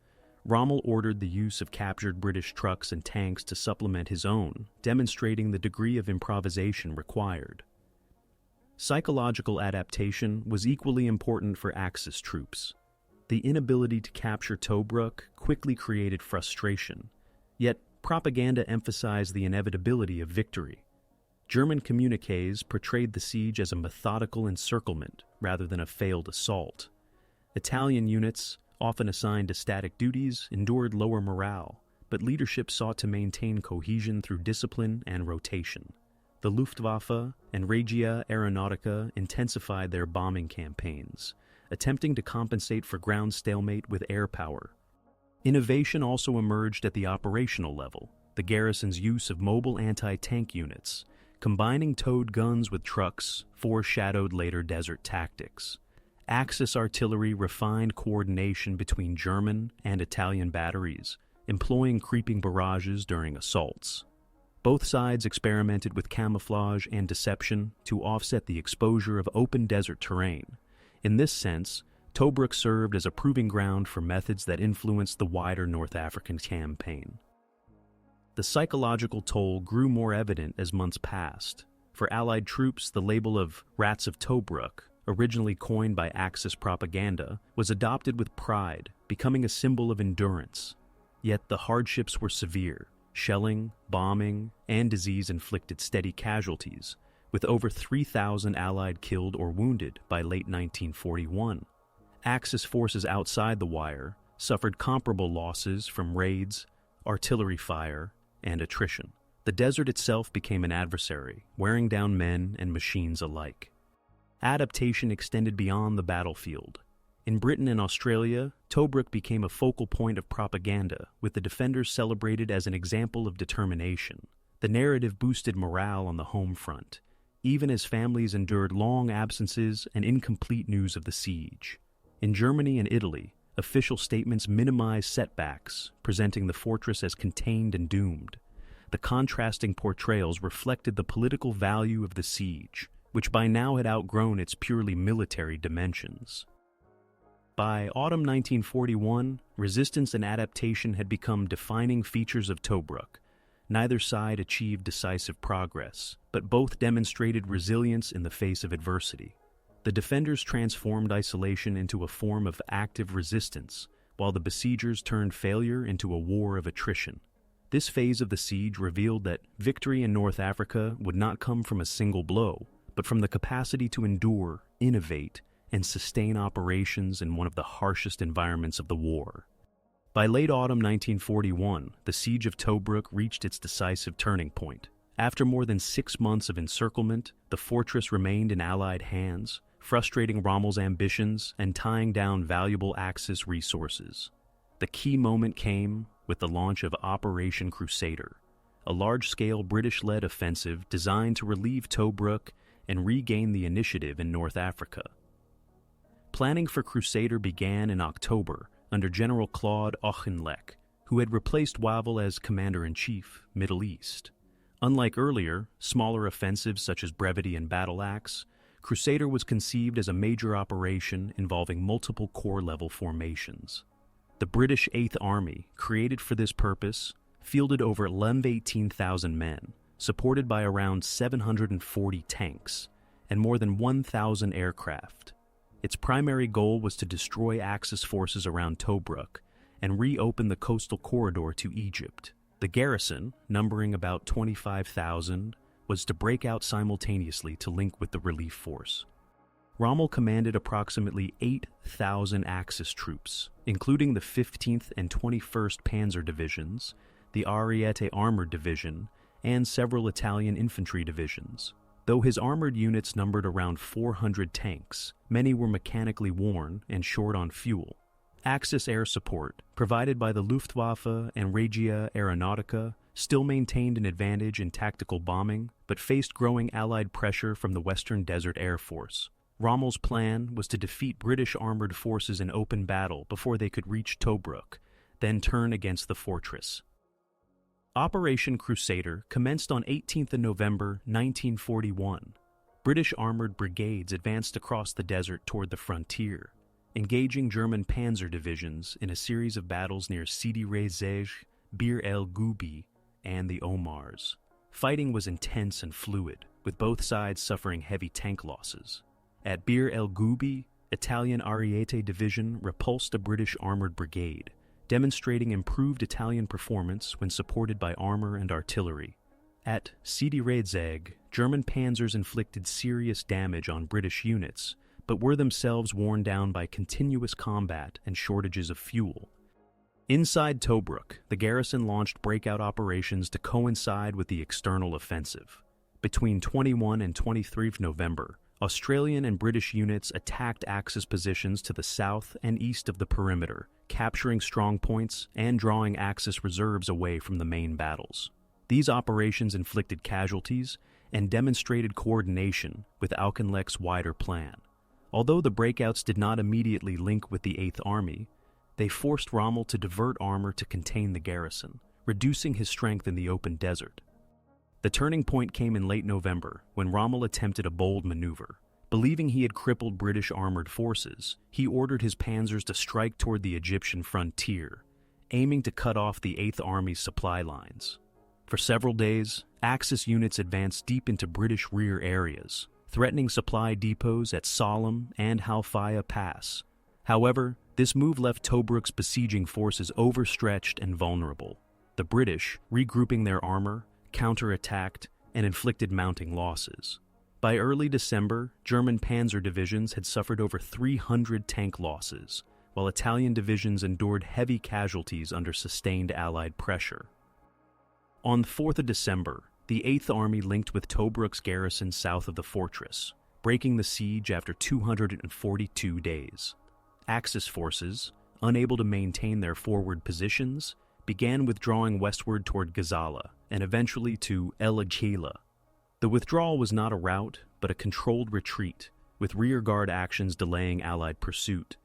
Rommel ordered the use of captured British trucks and tanks to supplement his own, demonstrating the degree of improvisation required. Psychological adaptation was equally important for Axis troops. The inability to capture Tobruk quickly created frustration, yet propaganda emphasized the inevitability of victory. German communiques portrayed the siege as a methodical encirclement rather than a failed assault. Italian units, often assigned to static duties, endured lower morale, but leadership sought to maintain cohesion through discipline and rotation. The Luftwaffe and Regia Aeronautica intensified their bombing campaigns, attempting to compensate for ground stalemate with air power. Innovation also emerged at the operational level. The garrison's use of mobile anti-tank units, combining towed guns with trucks, foreshadowed later desert tactics. Axis artillery refined coordination between German and Italian batteries, employing creeping barrages during assaults. Both sides experimented with camouflage and deception to offset the exposure of open desert terrain. In this sense, Tobruk served as a proving ground for methods that influenced the wider North African campaign. The psychological toll grew more evident as months passed. For Allied troops, the label of Rats of Tobruk, originally coined by Axis propaganda, was adopted with pride, becoming a symbol of endurance. Yet the hardships were severe. Shelling, bombing, and disease inflicted steady casualties, with over 3,000 Allied killed or wounded by late 1941. Axis forces outside the wire suffered comparable losses from raids, artillery fire, and attrition. The desert itself became an adversary, wearing down men and machines alike. Adaptation extended beyond the battlefield. In Britain and Australia, Tobruk became a focal point of propaganda, with the defenders celebrated as an example of determination. The narrative boosted morale on the home front, even as families endured long absences and incomplete news of the siege. In Germany and Italy, official statements minimized setbacks, presenting the fortress as contained and doomed. The contrasting portrayals reflected the political value of the siege, which by now had outgrown its purely military dimensions. By autumn 1941, resistance and adaptation had become defining features of Tobruk. Neither side achieved decisive progress, but both demonstrated resilience in the face of adversity. The defenders transformed isolation into a form of active resistance, while the besiegers turned failure into a war of attrition. This phase of the siege revealed that victory in North Africa would not come from a single blow, but from the capacity to endure, innovate, and sustain operations in one of the harshest environments of the war. By late autumn 1941, the siege of Tobruk reached its decisive turning point. After more than 6 months of encirclement, the fortress remained in Allied hands, frustrating Rommel's ambitions and tying down valuable Axis resources. The key moment came with the launch of Operation Crusader, a large-scale British-led offensive designed to relieve Tobruk and regain the initiative in North Africa. Planning for Crusader began in October under General Claude Auchinleck, who had replaced Wavell as Commander-in-Chief, Middle East. Unlike earlier, smaller offensives such as Brevity and Battle Axe, Crusader was conceived as a major operation involving multiple corps-level formations. The British 8th Army, created for this purpose, fielded over 18,000 men, supported by around 740 tanks, and more than 1,000 aircraft. Its primary goal was to destroy Axis forces around Tobruk and reopen the coastal corridor to Egypt. The garrison, numbering about 25,000, was to break out simultaneously to link with the relief force. Rommel commanded approximately 8,000 Axis troops, including the 15th and 21st Panzer Divisions, the Ariete Armored Division, and several Italian infantry divisions. Though his armored units numbered around 400 tanks, many were mechanically worn and short on fuel. Axis air support, provided by the Luftwaffe and Regia Aeronautica, still maintained an advantage in tactical bombing, but faced growing Allied pressure from the Western Desert Air Force. Rommel's plan was to defeat British armored forces in open battle before they could reach Tobruk, then turn against the fortress. Operation Crusader commenced on 18th of November 1941. British armored brigades advanced across the desert toward the frontier, engaging German panzer divisions in a series of battles near Sidi Rezej, Bir el Gubi, and the Omars. Fighting was intense and fluid, with both sides suffering heavy tank losses. At Bir el Gubi, Italian Ariete Division repulsed a British armored brigade, demonstrating improved Italian performance when supported by armor and artillery. At Sidi Rezeg, German panzers inflicted serious damage on British units, but were themselves worn down by continuous combat and shortages of fuel. Inside Tobruk, the garrison launched breakout operations to coincide with the external offensive. Between 21 and 23 November, Australian and British units attacked Axis positions to the south and east of the perimeter, capturing strong points and drawing Axis reserves away from the main battles. These operations inflicted casualties and demonstrated coordination with Auchinleck's wider plan. Although the breakouts did not immediately link with the 8th Army, they forced Rommel to divert armor to contain the garrison, reducing his strength in the open desert. The turning point came in late November, when Rommel attempted a bold maneuver. Believing he had crippled British armored forces, he ordered his panzers to strike toward the Egyptian frontier, aiming to cut off the 8th Army's supply lines. For several days, Axis units advanced deep into British rear areas, threatening supply depots at Sollum and Halfaya Pass. However, this move left Tobruk's besieging forces overstretched and vulnerable. The British, regrouping their armor, counterattacked, and inflicted mounting losses. By early December, German panzer divisions had suffered over 300 tank losses, while Italian divisions endured heavy casualties under sustained Allied pressure. On 4th of December, the 8th Army linked with Tobruk's garrison south of the fortress, breaking the siege after 242 days. Axis forces, unable to maintain their forward positions, began withdrawing westward toward Gazala and eventually to El Aghila. The withdrawal was not a rout, but a controlled retreat, with rearguard actions delaying Allied pursuit.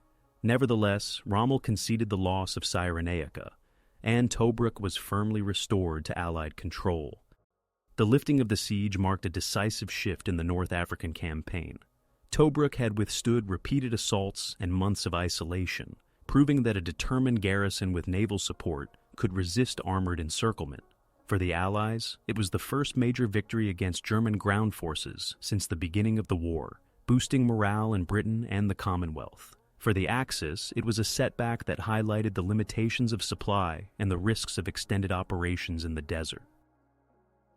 Nevertheless, Rommel conceded the loss of Cyrenaica, and Tobruk was firmly restored to Allied control. The lifting of the siege marked a decisive shift in the North African campaign. Tobruk had withstood repeated assaults and months of isolation, proving that a determined garrison with naval support could resist armored encirclement. For the Allies, it was the first major victory against German ground forces since the beginning of the war, boosting morale in Britain and the Commonwealth. For the Axis, it was a setback that highlighted the limitations of supply and the risks of extended operations in the desert.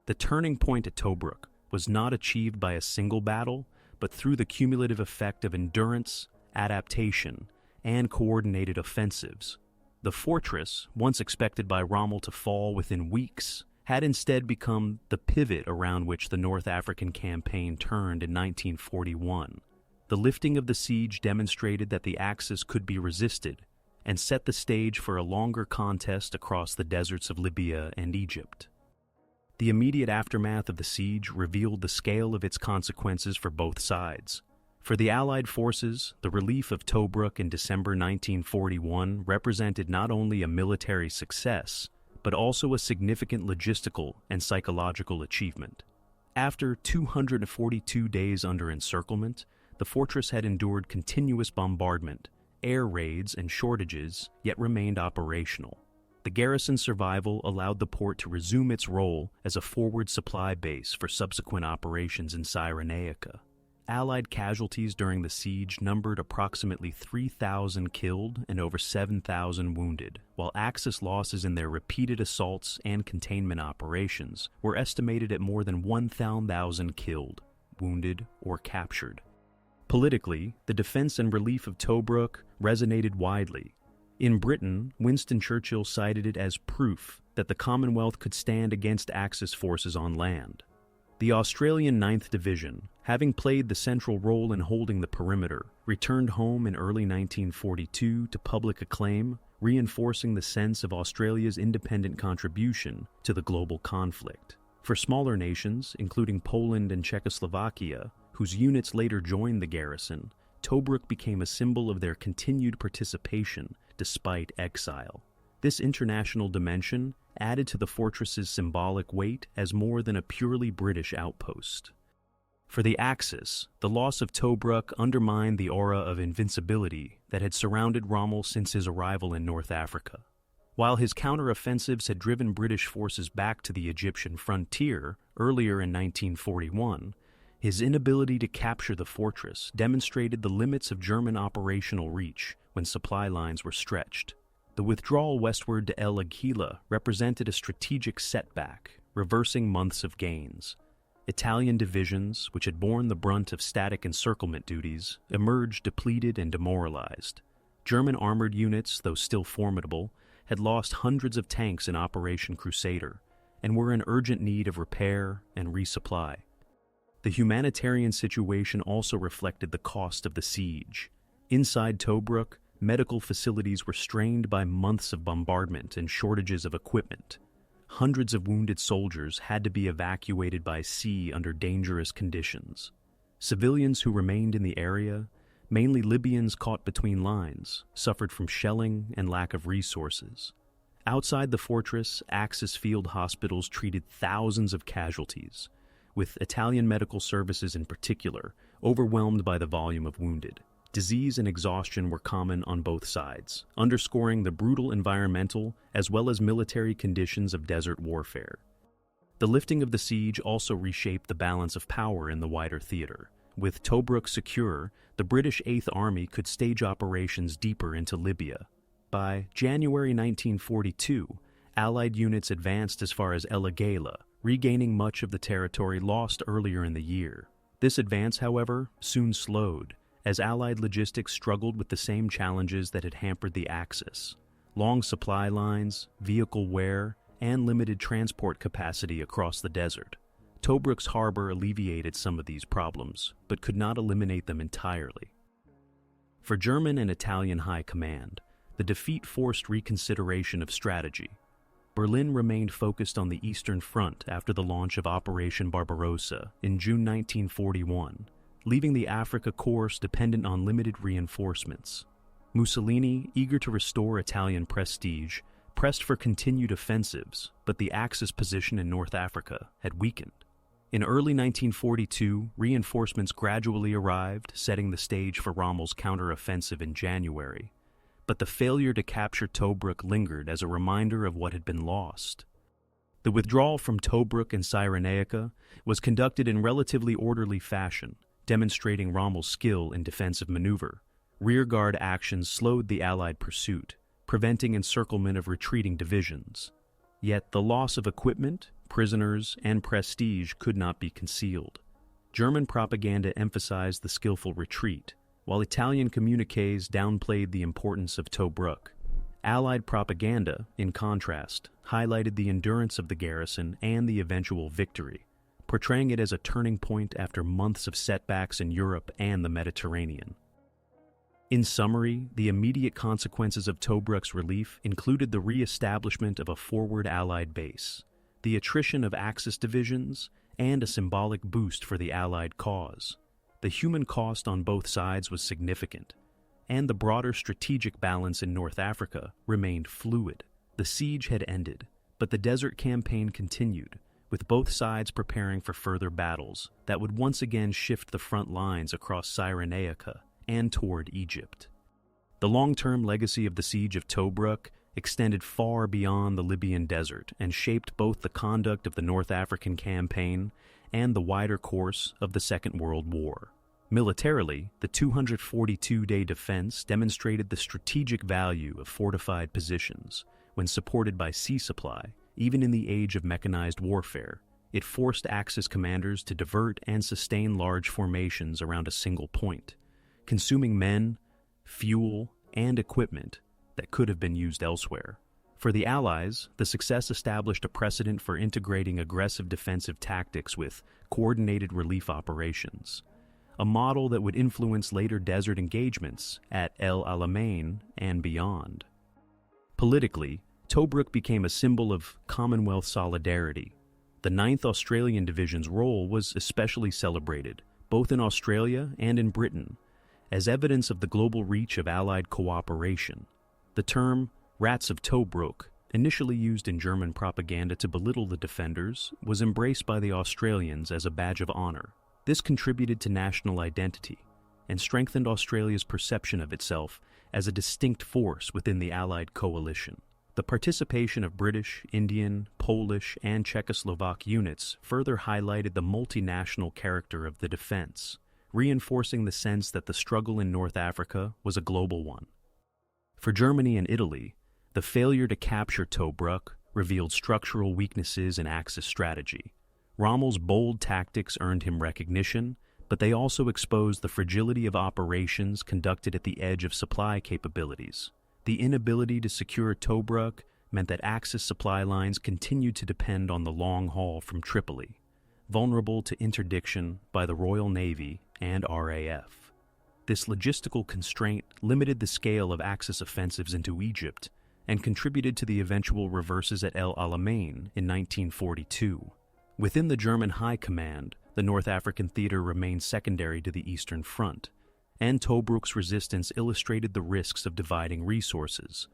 The turning point at Tobruk was not achieved by a single battle, but through the cumulative effect of endurance, adaptation, and coordinated offensives. The fortress, once expected by Rommel to fall within weeks, had instead become the pivot around which the North African campaign turned in 1941. The lifting of the siege demonstrated that the Axis could be resisted and set the stage for a longer contest across the deserts of Libya and Egypt. The immediate aftermath of the siege revealed the scale of its consequences for both sides. For the Allied forces, the relief of Tobruk in December 1941 represented not only a military success, but also a significant logistical and psychological achievement. After 242 days under encirclement, the fortress had endured continuous bombardment, air raids, and shortages, yet remained operational. The garrison's survival allowed the port to resume its role as a forward supply base for subsequent operations in Cyrenaica. Allied casualties during the siege numbered approximately 3,000 killed and over 7,000 wounded, while Axis losses in their repeated assaults and containment operations were estimated at more than 1,000 killed, wounded, or captured. Politically, the defense and relief of Tobruk resonated widely. In Britain, Winston Churchill cited it as proof that the Commonwealth could stand against Axis forces on land. The Australian 9th Division, having played the central role in holding the perimeter, returned home in early 1942 to public acclaim, reinforcing the sense of Australia's independent contribution to the global conflict. For smaller nations, including Poland and Czechoslovakia, whose units later joined the garrison, Tobruk became a symbol of their continued participation despite exile. This international dimension added to the fortress's symbolic weight as more than a purely British outpost. For the Axis, the loss of Tobruk undermined the aura of invincibility that had surrounded Rommel since his arrival in North Africa. While his counteroffensives had driven British forces back to the Egyptian frontier earlier in 1941, his inability to capture the fortress demonstrated the limits of German operational reach when supply lines were stretched. The withdrawal westward to El Agheila represented a strategic setback, reversing months of gains. Italian divisions, which had borne the brunt of static encirclement duties, emerged depleted and demoralized. German armored units, though still formidable, had lost hundreds of tanks in Operation Crusader and were in urgent need of repair and resupply. The humanitarian situation also reflected the cost of the siege. Inside Tobruk, medical facilities were strained by months of bombardment and shortages of equipment. Hundreds of wounded soldiers had to be evacuated by sea under dangerous conditions. Civilians who remained in the area, mainly Libyans caught between lines, suffered from shelling and lack of resources. Outside the fortress, Axis field hospitals treated thousands of casualties, with Italian medical services in particular overwhelmed by the volume of wounded. Disease and exhaustion were common on both sides, underscoring the brutal environmental as well as military conditions of desert warfare. The lifting of the siege also reshaped the balance of power in the wider theater. With Tobruk secure, the British Eighth Army could stage operations deeper into Libya. By January 1942, Allied units advanced as far as El Agheila, regaining much of the territory lost earlier in the year. This advance, however, soon slowed, as Allied logistics struggled with the same challenges that had hampered the Axis: long supply lines, vehicle wear, and limited transport capacity across the desert. Tobruk's harbor alleviated some of these problems, but could not eliminate them entirely. For German and Italian high command, the defeat forced reconsideration of strategy. Berlin remained focused on the Eastern Front after the launch of Operation Barbarossa in June 1941, leaving the Africa course dependent on limited reinforcements. Mussolini, eager to restore Italian prestige, pressed for continued offensives, but the Axis position in North Africa had weakened. In early 1942, reinforcements gradually arrived, setting the stage for Rommel's counteroffensive in January. But the failure to capture Tobruk lingered as a reminder of what had been lost. The withdrawal from Tobruk and Cyrenaica was conducted in relatively orderly fashion, demonstrating Rommel's skill in defensive maneuver. Rearguard actions slowed the Allied pursuit, preventing encirclement of retreating divisions. Yet the loss of equipment, prisoners, and prestige could not be concealed. German propaganda emphasized the skillful retreat, while Italian communiques downplayed the importance of Tobruk. Allied propaganda, in contrast, highlighted the endurance of the garrison and the eventual victory, portraying it as a turning point after months of setbacks in Europe and the Mediterranean. In summary, the immediate consequences of Tobruk's relief included the re-establishment of a forward Allied base, the attrition of Axis divisions, and a symbolic boost for the Allied cause. The human cost on both sides was significant, and the broader strategic balance in North Africa remained fluid. The siege had ended, but the Desert Campaign continued, with both sides preparing for further battles that would once again shift the front lines across Cyrenaica and toward Egypt. The long-term legacy of the siege of Tobruk extended far beyond the Libyan desert and shaped both the conduct of the North African campaign and the wider course of the Second World War. Militarily, the 242-day defense demonstrated the strategic value of fortified positions when supported by sea supply, even in the age of mechanized warfare. It forced Axis commanders to divert and sustain large formations around a single point, consuming men, fuel, and equipment that could have been used elsewhere. For the Allies, the success established a precedent for integrating aggressive defensive tactics with coordinated relief operations, a model that would influence later desert engagements at El Alamein and beyond. Politically, Tobruk became a symbol of Commonwealth solidarity. The 9th Australian Division's role was especially celebrated, both in Australia and in Britain, as evidence of the global reach of Allied cooperation. The term Rats of Tobruk, initially used in German propaganda to belittle the defenders, was embraced by the Australians as a badge of honor. This contributed to national identity and strengthened Australia's perception of itself as a distinct force within the Allied coalition. The participation of British, Indian, Polish, and Czechoslovak units further highlighted the multinational character of the defense, reinforcing the sense that the struggle in North Africa was a global one. For Germany and Italy, the failure to capture Tobruk revealed structural weaknesses in Axis strategy. Rommel's bold tactics earned him recognition, but they also exposed the fragility of operations conducted at the edge of supply capabilities. The inability to secure Tobruk meant that Axis supply lines continued to depend on the long haul from Tripoli, vulnerable to interdiction by the Royal Navy and RAF. This logistical constraint limited the scale of Axis offensives into Egypt and contributed to the eventual reverses at El Alamein in 1942. Within the German High Command, the North African theater remained secondary to the Eastern Front, and Tobruk's resistance illustrated the risks of dividing resources.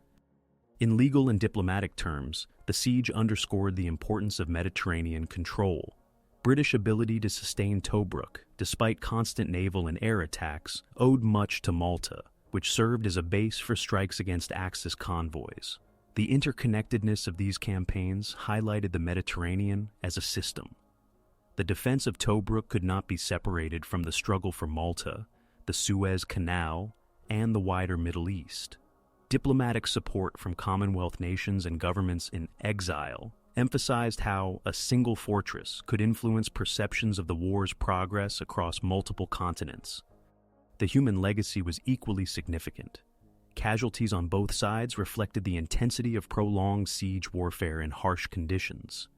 In legal and diplomatic terms, the siege underscored the importance of Mediterranean control. British ability to sustain Tobruk, despite constant naval and air attacks, owed much to Malta, which served as a base for strikes against Axis convoys. The interconnectedness of these campaigns highlighted the Mediterranean as a system. The defense of Tobruk could not be separated from the struggle for Malta, the Suez Canal, and the wider Middle East. Diplomatic support from Commonwealth nations and governments in exile emphasized how a single fortress could influence perceptions of the war's progress across multiple continents. The human legacy was equally significant. Casualties on both sides reflected the intensity of prolonged siege warfare in harsh conditions.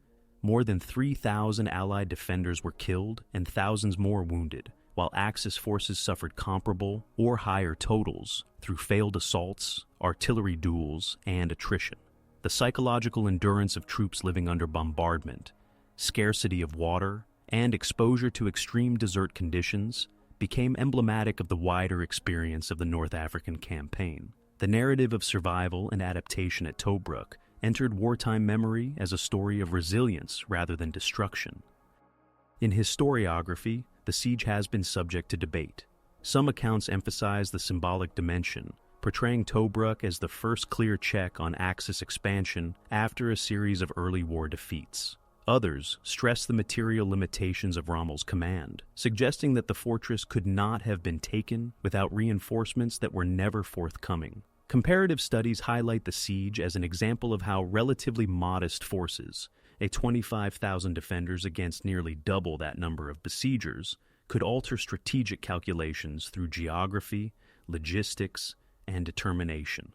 More than 3,000 Allied defenders were killed and thousands more wounded, while Axis forces suffered comparable or higher totals through failed assaults, artillery duels, and attrition. The psychological endurance of troops living under bombardment, scarcity of water, and exposure to extreme desert conditions became emblematic of the wider experience of the North African campaign. The narrative of survival and adaptation at Tobruk entered wartime memory as a story of resilience rather than destruction. In historiography, the siege has been subject to debate. Some accounts emphasize the symbolic dimension, portraying Tobruk as the first clear check on Axis expansion after a series of early war defeats. Others stress the material limitations of Rommel's command, suggesting that the fortress could not have been taken without reinforcements that were never forthcoming. Comparative studies highlight the siege as an example of how relatively modest forces, 25,000 defenders against nearly double that number of besiegers, could alter strategic calculations through geography, logistics, and determination.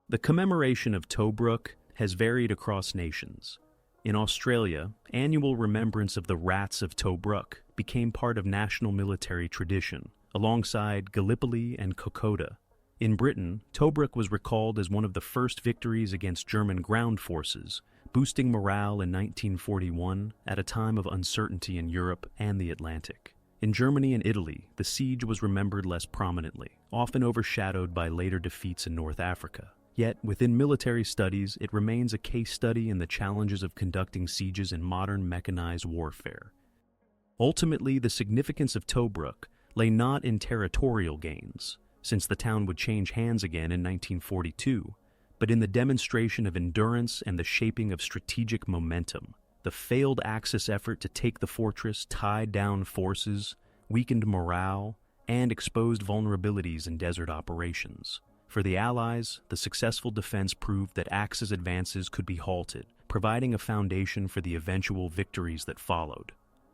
The commemoration of Tobruk has varied across nations. In Australia, annual remembrance of the Rats of Tobruk became part of national military tradition, alongside Gallipoli and Kokoda. In Britain, Tobruk was recalled as one of the first victories against German ground forces, boosting morale in 1941 at a time of uncertainty in Europe and the Atlantic. In Germany and Italy, the siege was remembered less prominently, often overshadowed by later defeats in North Africa. Yet, within military studies, it remains a case study in the challenges of conducting sieges in modern mechanized warfare. Ultimately, the significance of Tobruk lay not in territorial gains, since the town would change hands again in 1942, but in the demonstration of endurance and the shaping of strategic momentum. The failed Axis effort to take the fortress tied down forces, weakened morale, and exposed vulnerabilities in desert operations. For the Allies, the successful defense proved that Axis advances could be halted, providing a foundation for the eventual victories that followed.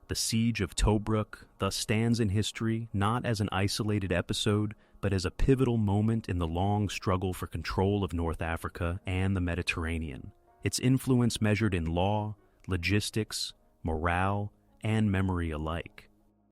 The Siege of Tobruk thus stands in history not as an isolated episode, but as a pivotal moment in the long struggle for control of North Africa and the Mediterranean. Its influence measured in law, logistics, morale, and memory alike.